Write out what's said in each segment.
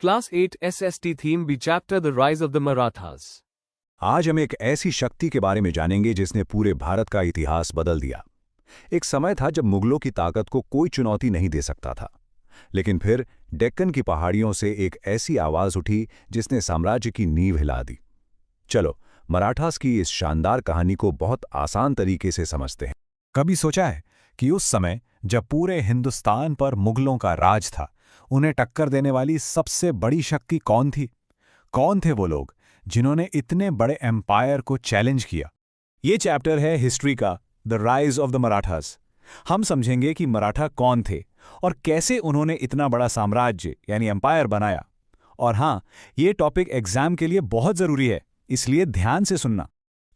Class 8 SST theme B chapter The Rise of the Marathas. आज हम एक ऐसी शक्ति के बारे में जानेंगे जिसने पूरे भारत का इतिहास बदल दिया। एक समय था जब मुगलों की ताकत को कोई चुनौती नहीं दे सकता था, लेकिन फिर डेक्कन की पहाड़ियों से एक ऐसी आवाज उठी जिसने साम्राज्य की नींव हिला दी। चलो मराठास की इस शानदार कहानी को बहुत आसान तरीके से समझते हैं। कभी सोचा है कि उस समय जब पूरे हिंदुस्तान पर मुगलों का राज था, उन्हें टक्कर देने वाली सबसे बड़ी शक्ति कौन थी? कौन थे वो लोग जिन्होंने इतने बड़े एम्पायर को चैलेंज किया? ये चैप्टर है हिस्ट्री का, the rise of the Marathas. हम समझेंगे कि मराठा कौन थे और कैसे उन्होंने इतना बड़ा साम्राज्य यानी एम्पायर बनाया। और हाँ, ये टॉपिक एग्जाम के लिए बहुत जरूरी है, इसलिए ध्यान से सुनना।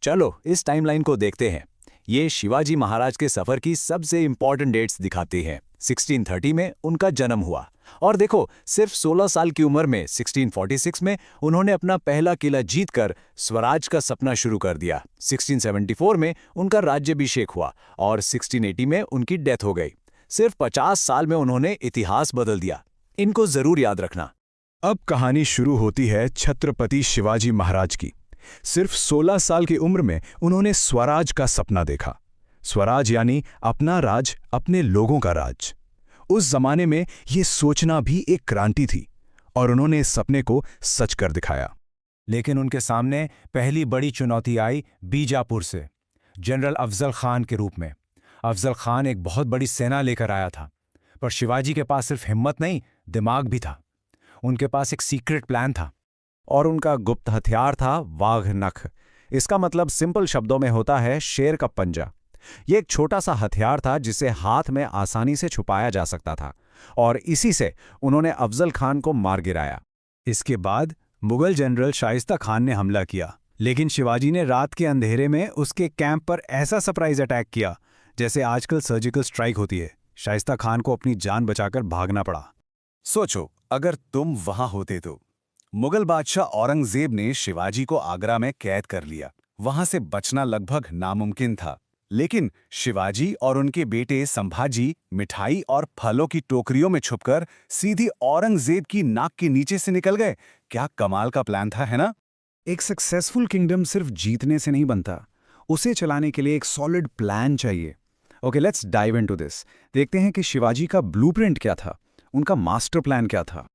चलो इस टाइमलाइन को देखते हैं। ये शिवाजी महाराज के सफर की सबसे इंपॉर्टेंट डेट्स दिखाती हैं। 1630 में उनका जन्म हुआ और देखो, सिर्फ 16 साल की उम्र में 1646 में उन्होंने अपना पहला किला जीतकर स्वराज का सपना शुरू कर दिया। 1674 में उनका राज्याभिषेक हुआ और 1680 में उनकी डेथ हो गई। सिर्फ 50 साल में उन्होंने इतिहास बदल दिया। इनको जरूर याद रखना। अब कहानी शुरू होती है छत्रपति शिवाजी महाराज की। सिर्फ 16 साल की उम्र में उन्होंने स्वराज का सपना देखा। स्वराज यानी अपना राज, अपने लोगों का राज। उस जमाने में ये सोचना भी एक क्रांति थी और उन्होंने इस सपने को सच कर दिखाया। लेकिन उनके सामने पहली बड़ी चुनौती आई बीजापुर से, जनरल अफजल खान के रूप में। अफजल खान एक बहुत बड़ी सेना लेकर आया था, पर शिवाजी के पास सिर्फ हिम्मत नहीं, दिमाग भी था। उनके पास एक सीक्रेट प्लान था और उनका गुप्त हथियार था वाघ नख। इसका मतलब सिंपल शब्दों में होता है शेर का पंजा। ये एक छोटा सा हथियार था जिसे हाथ में आसानी से छुपाया जा सकता था और इसी से उन्होंने अफजल खान को मार गिराया। इसके बाद मुगल जनरल शाइस्ता खान ने हमला किया, लेकिन शिवाजी ने रात के अंधेरे में उसके कैंप पर ऐसा सरप्राइज अटैक किया जैसे आजकल सर्जिकल स्ट्राइक होती है। शाइस्ता खान को अपनी जान बचाकर भागना पड़ा। सोचो, अगर तुम वहां होते तो। मुगल बादशाह औरंगजेब ने शिवाजी को आगरा में कैद कर लिया। वहां से बचना लगभग नामुमकिन था, लेकिन शिवाजी और उनके बेटे संभाजी मिठाई और फलों की टोकरियों में छुपकर सीधी औरंगजेब की नाक के नीचे से निकल गए। क्या कमाल का प्लान था, है ना? एक सक्सेसफुल किंगडम सिर्फ जीतने से नहीं बनता, उसे चलाने के लिए एक सॉलिड प्लान चाहिए। Okay, let's dive into this. देखते हैं कि शिवाजी का ब्लूप्रिंट क्या था, उनका मास्टर प्लान क्या था।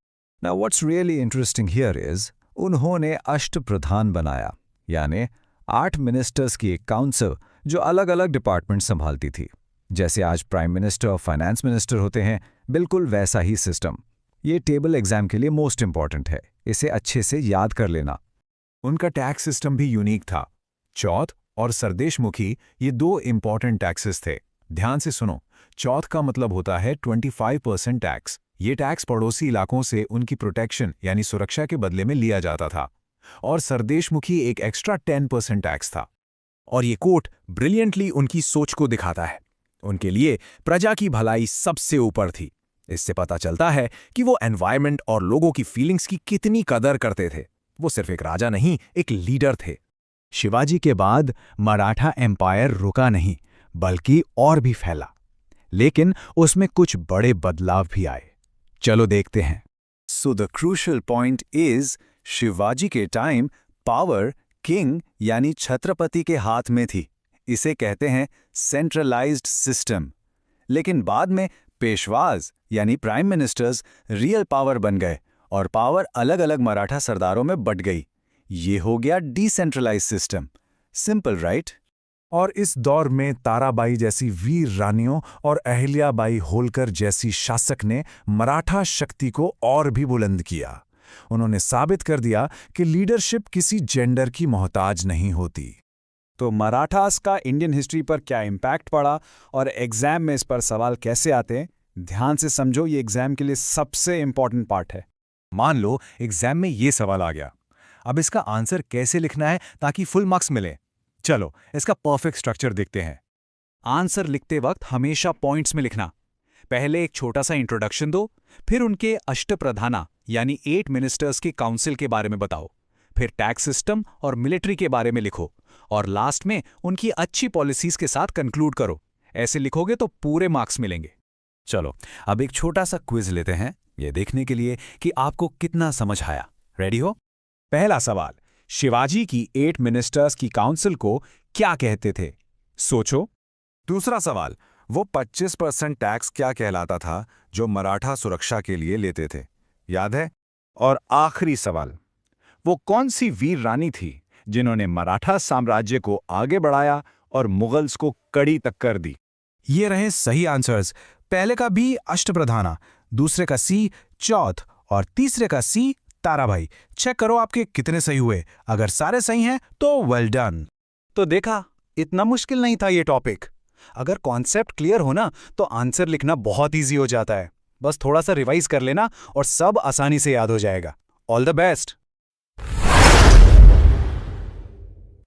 Now what's really interesting here is उन्होंने अष्टप्रधान बनाया, यानी 8 मिनिस्टर्स की एक काउंसिल जो अलग अलग डिपार्टमेंट संभालती थी। जैसे आज प्राइम मिनिस्टर और फाइनेंस मिनिस्टर होते हैं, बिल्कुल वैसा ही सिस्टम। ये टेबल एग्जाम के लिए मोस्ट इंपॉर्टेंट है, इसे अच्छे से याद कर लेना। उनका टैक्स सिस्टम भी यूनिक था। चौथ और सरदेशमुखी, ये 2 इंपॉर्टेंट टैक्सेस थे। ध्यान से सुनो, चौथ का मतलब होता है 25% टैक्स। ये टैक्स पड़ोसी इलाकों से उनकी प्रोटेक्शन यानी सुरक्षा के बदले में लिया जाता था। और सरदेशमुखी एक एक्स्ट्रा 10% टैक्स था। और ये कोट ब्रिलियंटली उनकी सोच को दिखाता है। उनके लिए प्रजा की भलाई सबसे ऊपर थी। इससे पता चलता है कि वो एनवायरनमेंट और लोगों की फीलिंग्स की कितनी कदर करते थे। वो सिर्फ एक राजा नहीं, एक लीडर थे। शिवाजी के बाद मराठा एम्पायर रुका नहीं, बल्कि और भी फैला। लेकिन उसमें कुछ बड़े बदलाव भी आए। चलो देखते हैं। So the crucial point is, Shivaji के टाइम पावर किंग यानी छत्रपति के हाथ में थी। इसे कहते हैं सेंट्रलाइज्ड सिस्टम। लेकिन बाद में पेशवाज यानी प्राइम मिनिस्टर्स रियल पावर बन गए और पावर अलग अलग मराठा सरदारों में बंट गई। ये हो गया डिसेंट्रलाइज्ड सिस्टम। Simple, right? और इस दौर में ताराबाई जैसी वीर रानियों और अहिल्याबाई होलकर जैसी शासक ने मराठा शक्ति को और भी बुलंद किया। उन्होंने साबित कर दिया कि लीडरशिप किसी जेंडर की मोहताज नहीं होती। तो मराठास का इंडियन हिस्ट्री पर क्या इम्पैक्ट पड़ा और एग्जाम में इस पर सवाल कैसे आते हैं, ध्यान से समझो। ये एग्जाम के लिए सबसे इंपॉर्टेंट पार्ट है। मान लो एग्जाम में ये सवाल आ गया, अब इसका आंसर कैसे लिखना है ताकि फुल मार्क्स मिले। चलो इसका परफेक्ट स्ट्रक्चर देखते हैं। आंसर लिखते वक्त हमेशा पॉइंट्स में लिखना। पहले एक छोटा सा इंट्रोडक्शन दो, फिर उनके अष्टप्रधाना यानी 8 मिनिस्टर्स की काउंसिल के बारे में बताओ, फिर टैक्स सिस्टम और मिलिट्री के बारे में लिखो और लास्ट में उनकी अच्छी पॉलिसीज के साथ कंक्लूड करो। ऐसे लिखोगे तो पूरे मार्क्स मिलेंगे। चलो अब एक छोटा सा क्विज लेते हैं। ये देखने के लिए कि आपको कितना समझ आया। रेडी हो? पहला सवाल, शिवाजी की 8 मिनिस्टर्स की काउंसिल को क्या कहते थे? सोचो। दूसरा सवाल, वो 25% टैक्स क्या कहलाता था जो मराठा सुरक्षा के लिए लेते थे, याद है? और आखिरी सवाल, वो कौन सी वीर रानी थी जिन्होंने मराठा साम्राज्य को आगे बढ़ाया और मुगल्स को कड़ी टक्कर दी? ये रहे सही आंसर्स। पहले का बी अष्टप्रधाना, दूसरे का सी चौथ और तीसरे का सी ताराभाई। चेक करो आपके कितने सही हुए। अगर सारे सही हैं तो वेल डन। तो देखा, इतना मुश्किल नहीं था ये टॉपिक। अगर कॉन्सेप्ट क्लियर हो ना तो आंसर लिखना बहुत इजी हो जाता है। बस थोड़ा सा रिवाइज कर लेना और सब आसानी से याद हो जाएगा। All the best.